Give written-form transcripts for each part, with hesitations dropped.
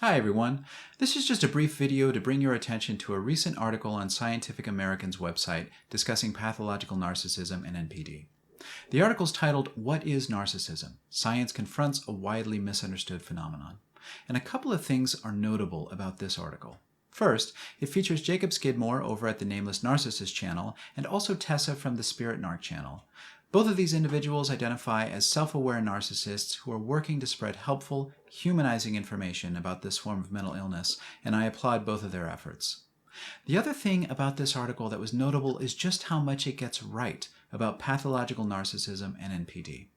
Hi everyone. This is just a brief video to bring your attention to a recent article on Scientific American's website discussing pathological narcissism and NPD. The article is titled, "What is Narcissism? Science Confronts a Widely Misunderstood Phenomenon." And a couple of things are notable about this article. First, it features Jacob Skidmore over at the Nameless Narcissist channel and also Tessa from the Spirit Narc channel. Both of these individuals identify as self-aware narcissists who are working to spread helpful, humanizing information about this form of mental illness, and I applaud both of their efforts. The other thing about this article that was notable is just how much it gets right about pathological narcissism and NPD.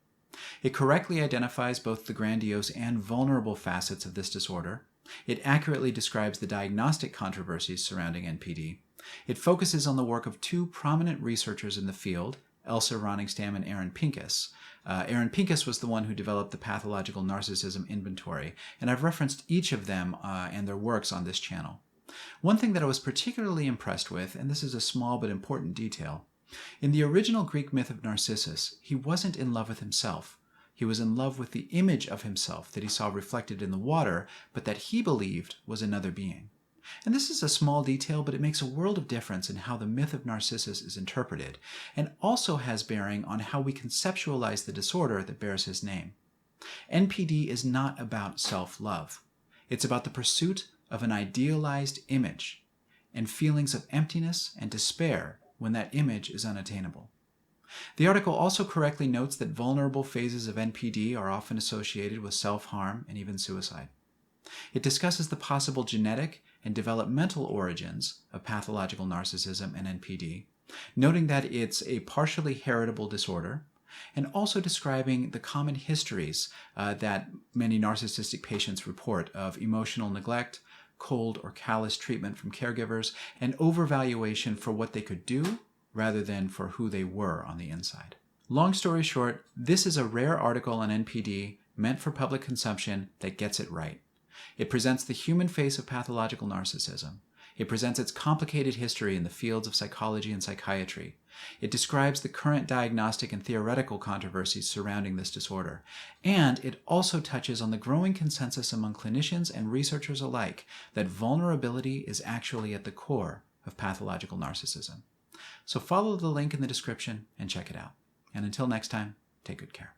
It correctly identifies both the grandiose and vulnerable facets of this disorder. It accurately describes the diagnostic controversies surrounding NPD. It focuses on the work of two prominent researchers in the field, Elsa, Ronningstam, and Pincus. Pincus was the one who developed the pathological narcissism inventory, and I've referenced each of them and their works on this channel. One thing that I was particularly impressed with, and this is a small but important detail, in the original Greek myth of Narcissus, he wasn't in love with himself. He was in love with the image of himself that he saw reflected in the water, but that he believed was another being. And this is a small detail, but it makes a world of difference in how the myth of Narcissus is interpreted, and also has bearing on how we conceptualize the disorder that bears his name. NPD is not about self-love. It's about the pursuit of an idealized image and feelings of emptiness and despair when that image is unattainable. The article also correctly notes that vulnerable phases of NPD are often associated with self-harm and even suicide. It discusses the possible genetic and developmental origins of pathological narcissism and NPD, noting that it's a partially heritable disorder, and also describing the common histories that many narcissistic patients report of emotional neglect, cold or callous treatment from caregivers, and overvaluation for what they could do rather than for who they were on the inside. Long story short, this is a rare article on NPD meant for public consumption that gets it right. It presents the human face of pathological narcissism. It presents its complicated history in the fields of psychology and psychiatry. It describes the current diagnostic and theoretical controversies surrounding this disorder. And it also touches on the growing consensus among clinicians and researchers alike that vulnerability is actually at the core of pathological narcissism. So follow the link in the description and check it out. And until next time, take good care.